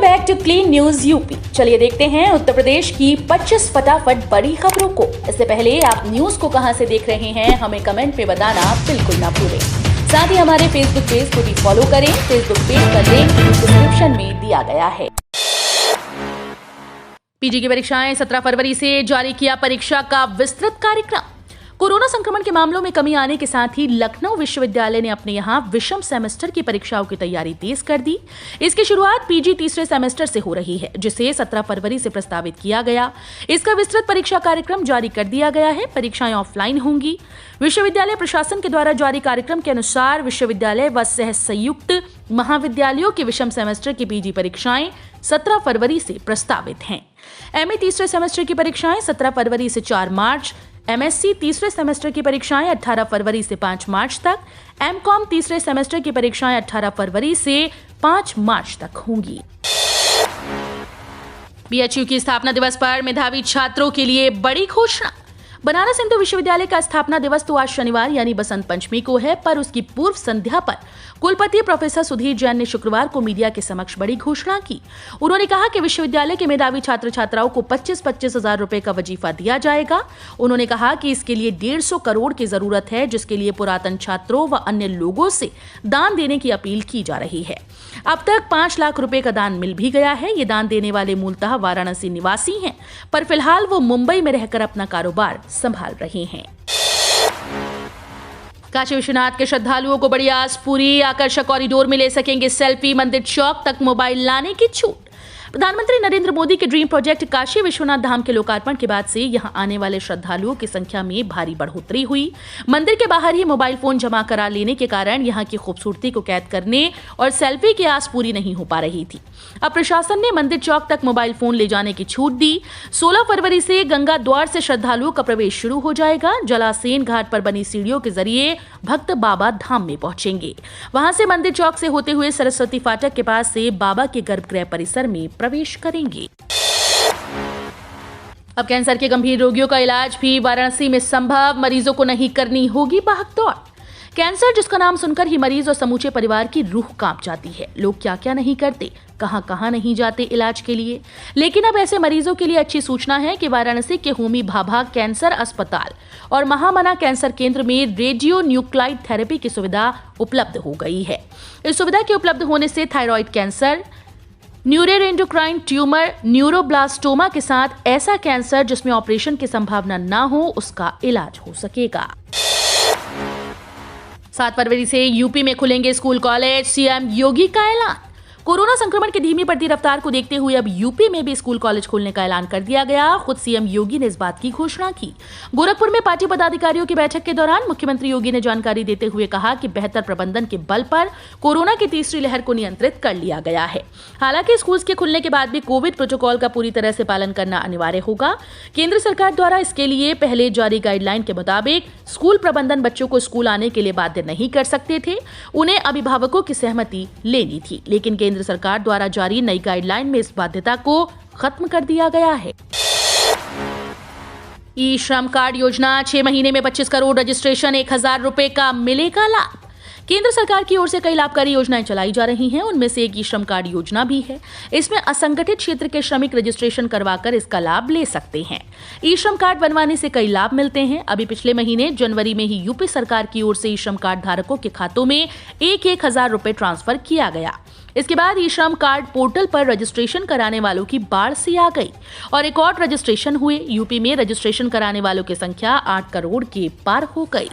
Back to clean news UP. चलिए देखते हैं उत्तर प्रदेश की 25 फटाफट बड़ी खबरों को। इससे पहले आप न्यूज को कहां से देख रहे हैं हमें कमेंट में बताना बिल्कुल ना भूलें। साथ ही हमारे फेसबुक पेज को भी फॉलो करें। फेसबुक पेज का लिंक डिस्क्रिप्शन में दिया गया है। पीजी की परीक्षाएं 17 फरवरी से जारी किया परीक्षा का विस्तृत कार्यक्रम। कोरोना संक्रमण के मामलों में कमी आने के साथ ही लखनऊ विश्वविद्यालय ने अपने यहां विषम सेमेस्टर की परीक्षाओं की तैयारी तेज कर दी। इसकी शुरुआत पीजी तीसरे सेमेस्टर से हो रही है, जिसे 17 फरवरी से प्रस्तावित किया गया। इसका विस्तृत परीक्षा कार्यक्रम जारी कर दिया गया है। परीक्षाएं ऑफलाइन होंगी। विश्वविद्यालय प्रशासन के द्वारा जारी कार्यक्रम के अनुसार विश्वविद्यालय व सह संयुक्त महाविद्यालयों की विषम सेमेस्टर की पीजी परीक्षाएं 17 फरवरी से प्रस्तावित हैं। एमए तीसरे सेमेस्टर की परीक्षाएं 17 फरवरी से 4 मार्च, एमएससी तीसरे सेमेस्टर की परीक्षाएं 18 फरवरी से 5 मार्च तक, एमकॉम तीसरे सेमेस्टर की परीक्षाएं 18 फरवरी से 5 मार्च तक होंगी। बीएचयू की स्थापना दिवस पर मेधावी छात्रों के लिए बड़ी घोषणा। बनारस हिंदू विश्वविद्यालय का स्थापना दिवस तो आज शनिवार यानी बसंत पंचमी को है, पर उसकी पूर्व संध्या पर कुलपति प्रोफेसर सुधीर जैन ने शुक्रवार को मीडिया के समक्ष बड़ी घोषणा की। उन्होंने कहा कि विश्वविद्यालय के मेधावी छात्र छात्राओं को 25-25 हजार रुपए का वजीफा दिया जाएगा। उन्होंने कहा कि इसके लिए 150 करोड़ की जरूरत है, जिसके लिए पुरातन छात्रों व अन्य लोगों से दान देने की अपील की जा रही है। अब तक 5 लाख रुपए का दान मिल भी गया है। ये दान देने वाले मूलतः वाराणसी निवासी हैं, पर फिलहाल वो मुंबई में रहकर अपना कारोबार संभाल रहे हैं। काशी विश्वनाथ के श्रद्धालुओं को बड़ी आस पूरी। आकर्षक कॉरिडोर में ले सकेंगे सेल्फी। मंदिर चौक तक मोबाइल लाने की छूट। प्रधानमंत्री नरेंद्र मोदी के ड्रीम प्रोजेक्ट काशी विश्वनाथ धाम के लोकार्पण के बाद से यहां आने वाले श्रद्धालुओं की संख्या में भारी बढ़ोतरी हुई। मंदिर के बाहर ही मोबाइल फोन जमा करा लेने के कारण यहां की खूबसूरती को कैद करने और सेल्फी की आस पूरी नहीं हो पा रही थी। अब प्रशासन ने मंदिर चौक तक मोबाइल फोन ले जाने की छूट दी। 16 फरवरी से गंगा द्वार से श्रद्धालुओं का प्रवेश शुरू हो जाएगा। जलासेन घाट पर बनी सीढ़ियों के जरिए भक्त बाबा धाम में पहुंचेंगे। वहां से मंदिर चौक से होते हुए सरस्वती फाटक के पास से बाबा के गर्भगृह परिसर में प्रवेश करेंगे। अब कैंसर के गंभीर रोगियों का इलाज भी वाराणसी में संभव। मरीजों को नहीं करनी होगी भागदौड़। कैंसर जिसका नाम सुनकर ही मरीज और समूचे परिवार की रूह कांप जाती है। लोग क्या क्या नहीं करते, कहां नहीं जाते इलाज के लिए। लेकिन अब ऐसे मरीजों के लिए अच्छी सूचना है कि वाराणसी के होमी भाभा कैंसर अस्पताल और महामना कैंसर केंद्र में रेडियो न्यूक्लाइड थेरेपी की सुविधा उपलब्ध हो गई है। इस सुविधा के उपलब्ध होने से thyroid cancer, neuroendocrine tumour, neuroblastoma के साथ ऐसा कैंसर जिसमें ऑपरेशन की संभावना न हो, उसका इलाज हो सकेगा। 7 फरवरी से यूपी में खुलेंगे स्कूल कॉलेज। सीएम योगी का ऐलान। कोरोना संक्रमण की धीमी बढ़ती रफ्तार को देखते हुए अब यूपी में भी स्कूल कॉलेज खोलने का ऐलान कर दिया गया। खुद सीएम योगी ने इस बात की घोषणा की। गोरखपुर में पार्टी पदाधिकारियों की बैठक के दौरान मुख्यमंत्री योगी ने जानकारी देते हुए कहा कि बेहतर प्रबंधन के बल पर कोरोना की तीसरी लहर को नियंत्रित कर लिया गया है। हालांकि स्कूल के खुलने के बाद भी कोविड प्रोटोकॉल का पूरी तरह से पालन करना अनिवार्य होगा। केंद्र सरकार द्वारा इसके लिए पहले जारी गाइडलाइन के मुताबिक स्कूल प्रबंधन बच्चों को स्कूल आने के लिए बाध्य नहीं कर सकते थे। उन्हें अभिभावकों की सहमति लेनी थी, लेकिन केंद्र सरकार द्वारा जारी नई गाइडलाइन में इस बाध्यता को खत्म कर दिया गया है। ई श्रम कार्ड योजना 6 महीने में 25 करोड़ रजिस्ट्रेशन, 1,000 रुपए का मिलेगा लाभ। केंद्र सरकार की ओर से कई लाभकारी योजनाएं चलाई जा रही हैं। उनमें से एक ई श्रम कार्ड योजना भी है। इसमें असंगठित क्षेत्र के श्रमिक रजिस्ट्रेशन करवाकर इसका लाभ ले सकते हैं। ई श्रम कार्ड बनवाने से कई लाभ मिलते हैं। अभी पिछले महीने जनवरी में ही यूपी सरकार की ओर से ई श्रम कार्ड धारकों के खातों में 1,000 रुपए ट्रांसफर किया गया। इसके बाद ई श्रम कार्ड पोर्टल पर रजिस्ट्रेशन कराने वालों की बाढ़ सी आ गई और रिकॉर्ड रजिस्ट्रेशन हुए। यूपी में रजिस्ट्रेशन कराने वालों की संख्या 8 करोड़ के पार हो गई।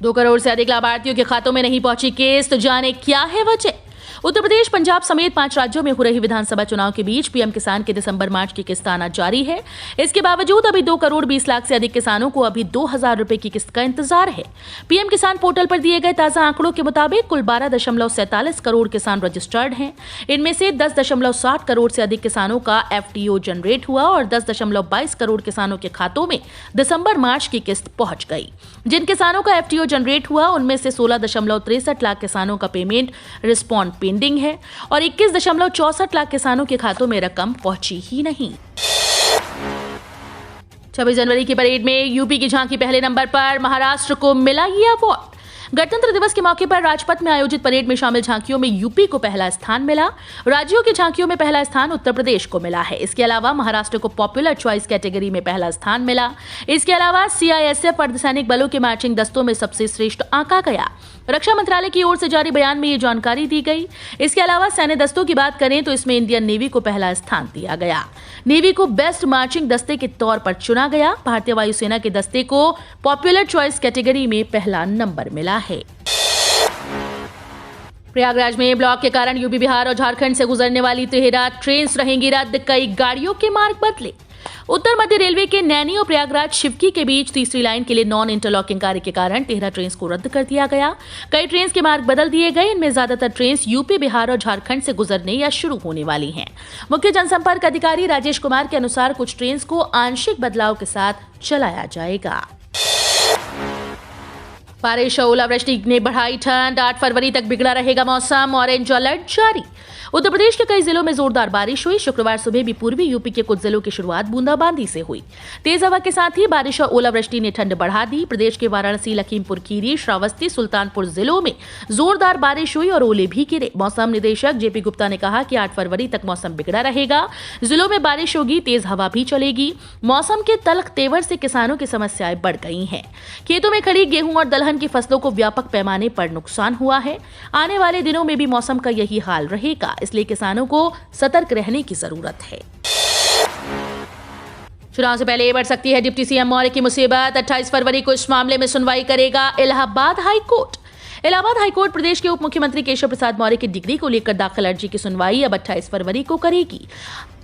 2 करोड़ से अधिक लाभार्थियों के खातों में नहीं पहुंची किस्त, जाने क्या है वजह। उत्तर प्रदेश, पंजाब समेत 5 राज्यों में हो रही विधानसभा चुनाव के बीच पीएम किसान के दिसंबर मार्च की किस्त आना जारी है। इसके बावजूद अभी 2 करोड़ 20 लाख से अधिक किसानों को अभी 2,000 रुपए की किस्त का इंतजार है। पीएम किसान पोर्टल पर दिए गए ताजा आंकड़ों के मुताबिक कुल 12.47 करोड़ किसान रजिस्टर्ड हैं। इनमें से 10.60 करोड़ से अधिक किसानों का एफटीओ जनरेट हुआ और 10.22 करोड़ किसानों के खातों में दिसंबर मार्च की किस्त पहुंच गई। जिन किसानों का एफटीओ जनरेट हुआ उनमें से 16.63 लाख किसानों का पेमेंट रिस्पॉन्ड पेंडिंग है और 21.64 लाख किसानों के खातों में रकम पहुंची ही नहीं। 26 जनवरी की परेड में यूपी की झांकी पहले नंबर पर, महाराष्ट्र को मिला ये अवार्ड। गणतंत्र दिवस के मौके पर राजपथ में आयोजित परेड में शामिल झांकियों में यूपी को पहला स्थान मिला। राज्यों की झांकियों में पहला स्थान उत्तर प्रदेश को मिला है। इसके अलावा महाराष्ट्र को पॉपुलर चॉइस कैटेगरी में पहला स्थान मिला। इसके अलावा सीआईएसएफ अर्धसैनिक बलों के मार्चिंग दस्तों में सबसे श्रेष्ठ आंका गया। रक्षा मंत्रालय की ओर से जारी बयान में ये जानकारी दी गई। इसके अलावा सैन्य दस्तों की बात करें तो इसमें इंडियन नेवी को पहला स्थान दिया गया। नेवी को बेस्ट मार्चिंग दस्ते के तौर पर चुना गया। भारतीय वायुसेना के दस्ते को पॉपुलर चॉइस कैटेगरी में पहला नंबर मिला है। प्रयागराज में ब्लॉक के कारण यूपी, बिहार और झारखंड से गुजरने वाली 13 ट्रेन रहेंगी रद्द। कई गाड़ियों के मार्ग बदले। उत्तर मध्य रेलवे के नैनी और प्रयागराज शिवकी के बीच तीसरी लाइन के लिए नॉन इंटरलॉकिंग कार्य के कारण 13 ट्रेन को रद्द कर दिया गया। कई ट्रेन के मार्ग बदल दिए गए। इनमें ज्यादातर ट्रेन यूपी, बिहार और झारखंड से गुजरने या शुरू होने वाली हैं। मुख्य जनसंपर्क अधिकारी राजेश कुमार के अनुसार कुछ ट्रेन को आंशिक बदलाव के साथ चलाया जाएगा। बारिश और ओलावृष्टि ने बढ़ाई ठंड। 8 फरवरी तक बिगड़ा रहेगा मौसम। ऑरेंज अलर्ट जारी। उत्तर प्रदेश के कई जिलों में जोरदार बारिश हुई। शुक्रवार सुबह भी पूर्वी यूपी के कुछ जिलों की शुरुआत बूंदाबांदी से हुई। तेज हवा के साथ ही बारिश और ओलावृष्टि ने ठंड बढ़ा दी। प्रदेश के वाराणसी, लखीमपुर खीरी, श्रावस्ती, सुल्तानपुर जिलों में जोरदार बारिश हुई और ओले भी गिरे। मौसम निदेशक जेपी गुप्ता ने कहा कि 8 फरवरी तक मौसम बिगड़ा रहेगा। जिलों में बारिश होगी, तेज हवा भी चलेगी। मौसम के तल्ख तेवर से किसानों की समस्याएं बढ़ गई हैं। खेतों में खड़ी गेहूं और दलहन की फसलों को व्यापक पैमाने पर नुकसान हुआ है। आने वाले दिनों में भी मौसम का यही हाल रहेगा, इसलिए किसानों को सतर्क रहने की जरूरत है। चुनाव से पहले बढ़ सकती है डिप्टी सीएम मौर्य की मुसीबत। 28 फरवरी को इस मामले में सुनवाई करेगा Allahabad high court. Allahabad high court प्रदेश के उप मुख्यमंत्री केशव प्रसाद मौर्य की डिग्री को लेकर दाखिल अर्जी की सुनवाई अब 28 फरवरी को करेगी।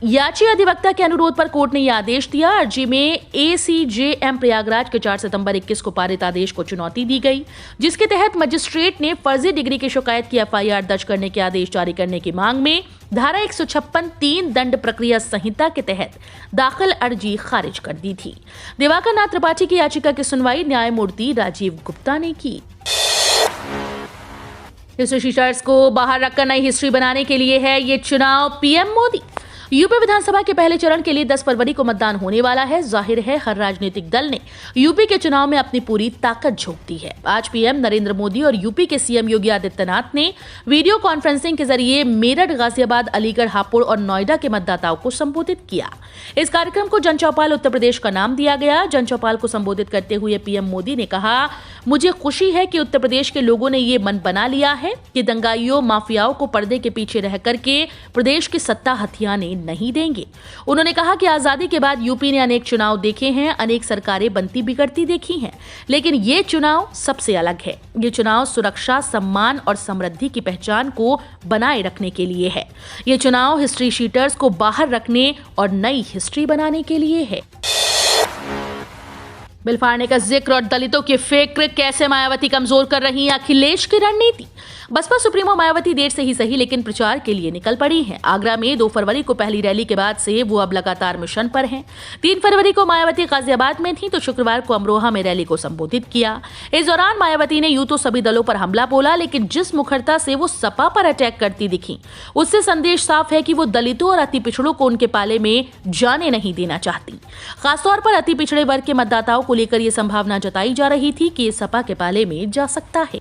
याची अधिवक्ता के अनुरोध पर कोर्ट ने यह आदेश दिया। अर्जी में एसीजेएम प्रयागराज के 4 सितंबर 21 को पारित आदेश को चुनौती दी गई, जिसके तहत मजिस्ट्रेट ने फर्जी डिग्री की शिकायत की एफआईआर दर्ज करने के आदेश जारी करने की मांग में धारा 156(3) दंड प्रक्रिया संहिता के तहत दाखिल अर्जी खारिज कर दी थी। दिवाकर नाथ त्रिपाठी की याचिका की सुनवाई न्यायमूर्ति राजीव गुप्ता ने की। हिस्ट्री शीटर्स को बाहर रखकर नई हिस्ट्री बनाने के लिए है ये चुनाव। पीएम मोदी। यूपी विधानसभा के पहले चरण के लिए 10 फरवरी को मतदान होने वाला है। जाहिर है हर राजनीतिक दल ने यूपी के चुनाव में अपनी पूरी ताकत झोंक दी है। आज पीएम नरेंद्र मोदी और यूपी के सीएम योगी आदित्यनाथ ने वीडियो कॉन्फ्रेंसिंग के जरिए मेरठ, गाजियाबाद, अलीगढ़, हापुड़ और नोएडा के मतदाताओं को संबोधित किया। इस कार्यक्रम को जन चौपाल उत्तर प्रदेश का नाम दिया गया। जन चौपाल को संबोधित करते हुए पीएम मोदी ने कहा, मुझे खुशी है कि उत्तर प्रदेश के लोगों ने ये मन बना लिया है कि दंगाइयों, माफियाओं को पर्दे के पीछे रह करके प्रदेश की सत्ता हथियाने नहीं देंगे। उन्होंने कहा कि आजादी के बाद यूपी ने अनेक चुनाव देखे हैं, अनेक सरकारें बनती बिगड़ती देखी हैं, लेकिन ये चुनाव सबसे अलग है। ये चुनाव सुरक्षा, सम्मान और समृद्धि की पहचान को बनाए रखने के लिए है। ये चुनाव हिस्ट्री शीटर्स को बाहर रखने और नई हिस्ट्री बनाने के लिए है। बिल फाड़ने का जिक्र और दलितों की फिक्र, कैसे मायावती कमजोर कर रही हैं अखिलेश की रणनीति। बसपा सुप्रीमो मायावती देर से ही सही लेकिन प्रचार के लिए निकल पड़ी हैं। आगरा में 2 फरवरी को पहली रैली के बाद से वो अब लगातार मिशन पर हैं। 3 फरवरी को मायावती गाजियाबाद में थी तो शुक्रवार को अमरोहा में रैली को संबोधित किया। इस दौरान मायावती ने यूं तो सभी दलों पर हमला बोला, लेकिन जिस मुखरता से वो सपा पर अटैक करती दिखी, उससे संदेश साफ है कि वो दलितों और अति पिछड़ों को उनके पाले में जाने नहीं देना चाहती। खासतौर पर अति पिछड़े वर्ग के मतदाताओं को लेकर ये संभावना जताई जा रही थी कि ये सपा के पाले में जा सकता है।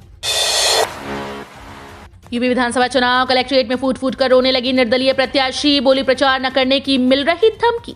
यूपी विधानसभा चुनाव, कलेक्ट्रेट में फूट फूट कर रोने लगी निर्दलीय प्रत्याशी। बोली, प्रचार न करने की मिल रही धमकी।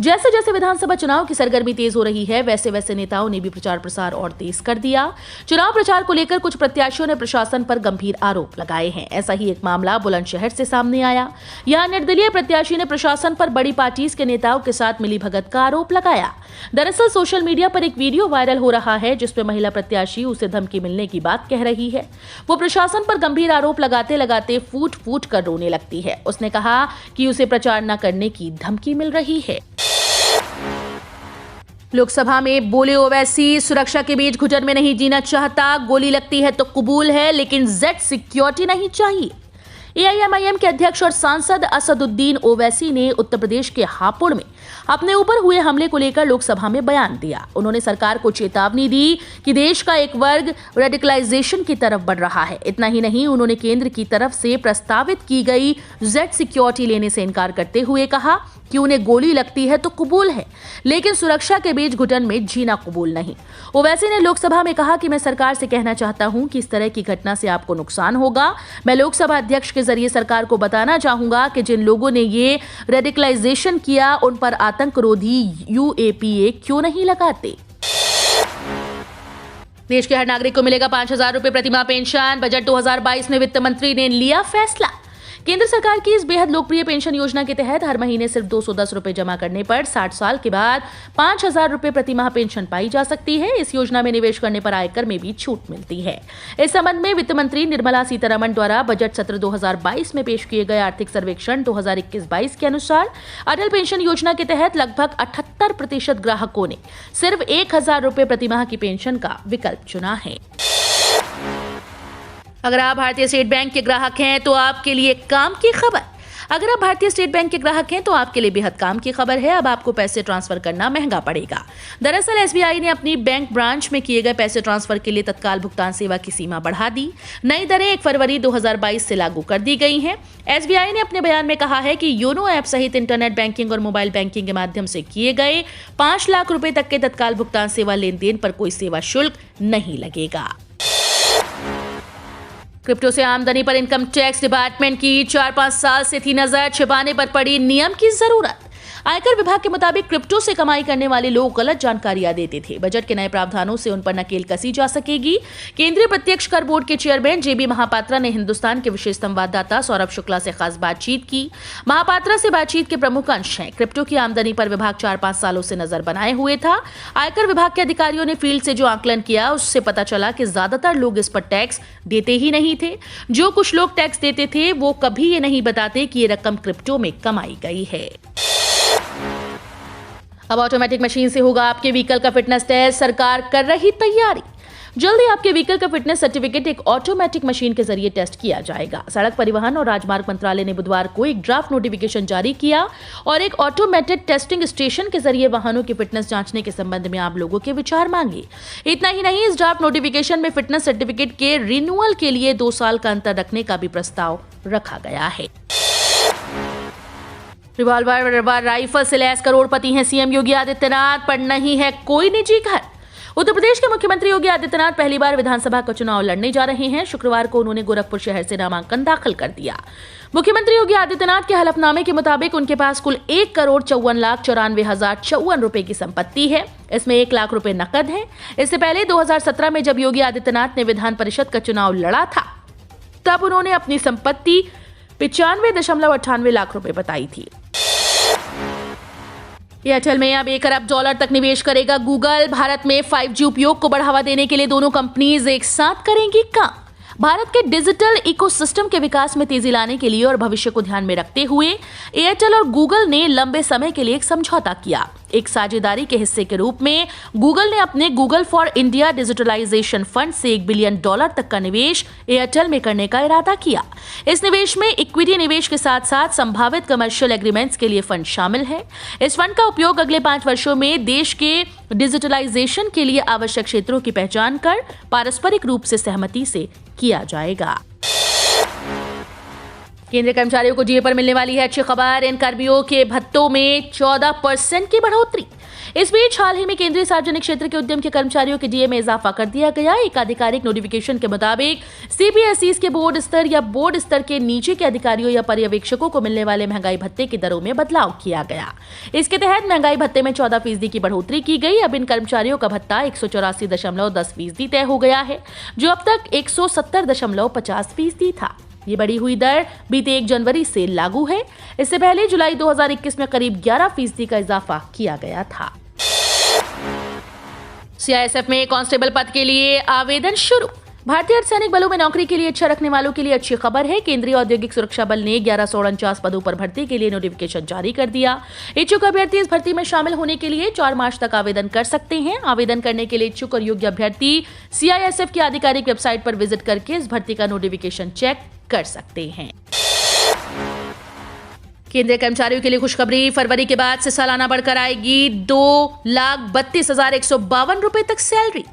जैसे जैसे विधानसभा चुनाव की सरगर्मी तेज हो रही है, वैसे वैसे नेताओं ने भी प्रचार प्रसार और तेज कर दिया। चुनाव प्रचार को लेकर कुछ प्रत्याशियों ने प्रशासन पर गंभीर आरोप लगाए हैं। ऐसा ही एक मामला बुलंदशहर से सामने आया। यहां निर्दलीय प्रत्याशी ने प्रशासन पर बड़ी पार्टीज के नेताओं के साथ मिलीभगत का आरोप लगाया। दरअसल सोशल मीडिया पर एक वीडियो वायरल हो रहा है जिसमें महिला प्रत्याशी उसे धमकी मिलने की बात कह रही है। वो प्रशासन पर गंभीर आरोप लगाते लगाते फूट फूट कर रोने लगती है। उसने कहा कि उसे प्रचार न करने की धमकी मिल रही है। लोकसभा में बोले ओवैसी, सुरक्षा के बीच घुटन में नहीं जीना चाहता। गोली लगती है तो कबूल है, लेकिन जेड सिक्योरिटी नहीं चाहिए। एआईएमआईएम के अध्यक्ष और सांसद असदुद्दीन ओवैसी ने उत्तर प्रदेश के हापुड़ में अपने ऊपर हुए हमले को लेकर लोकसभा में बयान दिया। उन्होंने सरकार को चेतावनी दी कि देश का एक वर्ग रेडिकलाइजेशन की तरफ बढ़ रहा है। इतना ही नहीं, उन्होंने केंद्र की तरफ से प्रस्तावित की गई जेड सिक्योरिटी लेने से इनकार करते हुए कहा कि उन्हें गोली लगती है तो कबूल है, लेकिन सुरक्षा के बीच घुटन में जीना कबूल नहीं। ओवैसी ने लोकसभा में कहा कि मैं सरकार से कहना चाहता हूं कि इस तरह की घटना से आपको नुकसान होगा। मैं लोकसभा अध्यक्ष के जरिए सरकार को बताना चाहूंगा कि जिन लोगों ने ये रेडिकलाइजेशन किया उन पर आतंकरोधी UAPA क्यों नहीं लगाते। देश के हर नागरिक को मिलेगा 5,000 रुपए प्रतिमाह पेंशन। बजट 2022 में वित्त मंत्री ने लिया फैसला। केंद्र सरकार की इस बेहद लोकप्रिय पेंशन योजना के तहत हर महीने सिर्फ 210 रुपए जमा करने पर 60 साल के बाद 5,000 रुपए प्रतिमाह पेंशन पाई जा सकती है। इस योजना में निवेश करने पर आयकर में भी छूट मिलती है। इस संबंध में वित्त मंत्री निर्मला सीतारमण द्वारा बजट सत्र 2022 में पेश किए गए आर्थिक सर्वेक्षण 2021-22 के अनुसार अटल पेंशन योजना के तहत लगभग 78% ग्राहकों ने सिर्फ 1,000 रुपए प्रतिमाह की पेंशन का विकल्प चुना है। अगर आप भारतीय स्टेट बैंक के ग्राहक हैं तो आपके लिए काम की खबर। अगर आप भारतीय स्टेट बैंक के ग्राहक हैं तो आपके लिए बेहद काम की खबर है। अब आपको पैसे ट्रांसफर करना महंगा पड़ेगा। दरअसल SBI ने अपनी बैंक ब्रांच में किए गए पैसे ट्रांसफर के लिए तत्काल भुगतान सेवा की सीमा बढ़ा दी। नई दरें 1 फरवरी 2022 से लागू कर दी गई हैं। SBI ने अपने बयान में कहा है कि योनो ऐप सहित इंटरनेट बैंकिंग और मोबाइल बैंकिंग के माध्यम से किए गए 5 लाख रुपए तक के तत्काल भुगतान सेवा लेन देन पर कोई सेवा शुल्क नहीं लगेगा। क्रिप्टो से आमदनी पर इनकम टैक्स डिपार्टमेंट की 4-5 साल से थी नजर। छिपाने पर पड़ी नियम की जरूरत। आयकर विभाग के मुताबिक क्रिप्टो से कमाई करने वाले लोग गलत जानकारियां देते थे। बजट के नए प्रावधानों से उन पर नकेल कसी जा सकेगी। केंद्रीय प्रत्यक्ष कर बोर्ड के चेयरमैन JB महापात्रा ने हिंदुस्तान के विशेष संवाददाता सौरभ शुक्ला से खास बातचीत की। महापात्रा से बातचीत के प्रमुख अंश हैं, क्रिप्टो की आमदनी पर विभाग 4-5 सालों से नजर बनाए हुए था। आयकर विभाग के अधिकारियों ने फील्ड से जो आकलन किया उससे पता चला कि ज्यादातर लोग इस पर टैक्स देते ही नहीं थे। जो कुछ लोग टैक्स देते थे वो कभी ये नहीं बताते कि ये रकम क्रिप्टो में कमाई गई है। अब ऑटोमेटिक मशीन से होगा आपके व्हीकल का फिटनेस टेस्ट। सरकार कर रही तैयारी। जल्दी आपके व्हीकल का फिटनेस सर्टिफिकेट एक ऑटोमेटिक मशीन के जरिए टेस्ट किया जाएगा। सड़क परिवहन और राजमार्ग मंत्रालय ने बुधवार को एक ड्राफ्ट नोटिफिकेशन जारी किया और एक ऑटोमेटेड टेस्टिंग स्टेशन के जरिए वाहनों की फिटनेस जांचने के संबंध में आप लोगों के विचार मांगे। इतना ही नहीं, इस ड्राफ्ट नोटिफिकेशन में फिटनेस सर्टिफिकेट के रिन्यूअल के लिए 2 साल का अंतर रखने का भी प्रस्ताव रखा गया है। रिवॉल्वर राइफल से लैस करोड़पति हैं CM योगी आदित्यनाथ, पर नहीं है कोई निजी घर। उत्तर प्रदेश के मुख्यमंत्री योगी आदित्यनाथ पहली बार विधानसभा का चुनाव लड़ने जा रहे हैं। शुक्रवार को उन्होंने गोरखपुर शहर से नामांकन दाखिल कर दिया। मुख्यमंत्री योगी आदित्यनाथ के हलफनामे के मुताबिक उनके पास कुल 1,54,94,054 रुपए की संपत्ति है। इसमें 1 लाख रुपए नकद है। इससे पहले 2017 में जब योगी आदित्यनाथ ने विधान परिषद का चुनाव लड़ा था तब उन्होंने अपनी संपत्ति 95.98 लाख रुपए बताई थी। एयरटेल में अब $1 अरब तक निवेश करेगा गूगल। भारत में 5G उपयोग को बढ़ावा देने के लिए दोनों कंपनीज एक साथ करेंगी काम। भारत के डिजिटल इकोसिस्टम के विकास में तेजी लाने के लिए और भविष्य को ध्यान में रखते हुए एयरटेल और गूगल ने लंबे समय के लिए एक समझौता किया। एक साझेदारी के हिस्से के रूप में गूगल ने अपने Google for India digitalization fund से $1 बिलियन तक का निवेश एयरटेल में करने का इरादा किया। इस निवेश में इक्विटी निवेश के साथ साथ संभावित कमर्शियल एग्रीमेंट्स के लिए फंड शामिल है। इस फंड का उपयोग अगले 5 वर्षों में देश के डिजिटलाइजेशन के लिए आवश्यक क्षेत्रों की पहचान कर पारस्परिक रूप से सहमति से किया जाएगा। केंद्रीय कर्मचारियों को डीए पर मिलने वाली है अच्छी खबर। इन कर्मियों के भत्तों में 14% की बढ़ोतरी। इस बीच हाल ही में केंद्रीय सार्वजनिक क्षेत्र के उद्यम के कर्मचारियों के डीए में इजाफा कर दिया गया। एक आधिकारिक नोटिफिकेशन के मुताबिक CPSEs के बोर्ड स्तर या बोर्ड स्तर के नीचे के अधिकारियों या पर्यवेक्षकों को मिलने वाले महंगाई भत्ते की दरों में बदलाव किया गया। इसके तहत महंगाई भत्ते में 14% की बढ़ोतरी की गई। अब इन कर्मचारियों का भत्ता 184.10% तय हो गया है, जो अब तक 170.50% था। ये बढ़ी हुई दर बीते 1 जनवरी से लागू है। इससे पहले जुलाई 2021 में करीब 11% का इजाफा किया गया था। CISF में कांस्टेबल पद के लिए आवेदन शुरू। भारतीय अर्धसैनिक बलों में नौकरी के लिए इच्छा रखने वालों के लिए अच्छी खबर है। केंद्रीय औद्योगिक सुरक्षा बल ने 1149 पदों पर भर्ती के लिए नोटिफिकेशन जारी कर दिया। इच्छुक अभ्यर्थी इस भर्ती में शामिल होने के लिए 4 मार्च तक आवेदन कर सकते हैं। आवेदन करने के लिए इच्छुक और योग्य अभ्यर्थी CISF की आधिकारिक वेबसाइट पर विजिट करके इस भर्ती का नोटिफिकेशन चेक कर सकते हैं। केंद्रीय कर्मचारियों के लिए खुशखबरी, फरवरी के बाद से सालाना बढ़कर आएगी 2,32,152 रुपए तक सैलरी।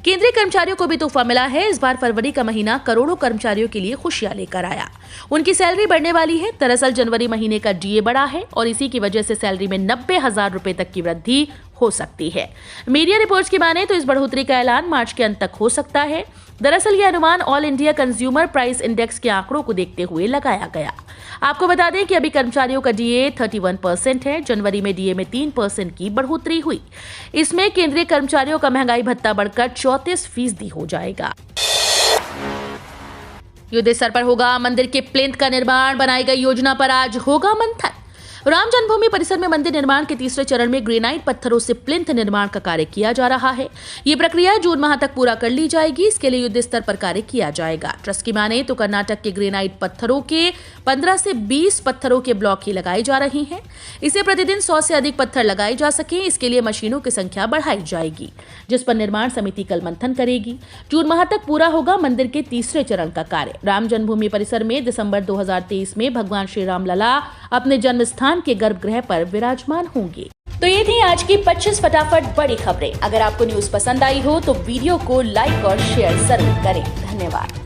केंद्रीय कर्मचारियों को भी तोहफा मिला है। इस बार फरवरी का महीना करोड़ों कर्मचारियों के लिए खुशियां लेकर आया। उनकी सैलरी बढ़ने वाली है। दरअसल जनवरी महीने का डीए बढ़ा है और इसी की वजह से सैलरी में 90,000 रुपए तक की वृद्धि हो सकती है। मीडिया रिपोर्ट्स की माने तो इस बढ़ोतरी का ऐलान मार्च के अंत तक हो सकता है। दरअसल यह अनुमान all India consumer price index के आंकड़ों को देखते हुए लगाया गया। आपको बता दें कि अभी कर्मचारियों का डीए 31% है। जनवरी में डीए में 3% की बढ़ोतरी हुई। इसमें केंद्रीय कर्मचारियों का महंगाई भत्ता बढ़कर 34% हो जाएगा। युद्ध स्तर पर होगा मंदिर के प्लिंथ का निर्माण, बनाई गई योजना पर आज होगा मंथन। राम जन्मभूमि परिसर में मंदिर निर्माण के तीसरे चरण में ग्रेनाइट पत्थरों से प्लिंथ निर्माण का कार्य किया जा रहा है। ये प्रक्रिया जून माह तक पूरा कर ली जाएगी। इसके लिए युद्ध स्तर पर कार्य किया जाएगा। ट्रस्ट की माने तो कर्नाटक के ग्रेनाइट पत्थरों के 15 से 20 पत्थरों के ब्लॉक ही लगाए जा रहे हैं। इसे प्रतिदिन 100 से अधिक पत्थर लगाए जा सके, इसके लिए मशीनों की संख्या बढ़ाई जाएगी, जिस पर निर्माण समिति कल मंथन करेगी। जून माह तक पूरा होगा मंदिर के तीसरे चरण का कार्य। राम जन्मभूमि परिसर में दिसंबर 2023 में भगवान श्री राम लला अपने जन्म स्थान के गर्भगृह पर विराजमान होंगे। तो ये थी आज की 25 फटाफट बड़ी खबरें। अगर आपको न्यूज पसंद आई हो तो वीडियो को लाइक और शेयर जरूर करें। धन्यवाद।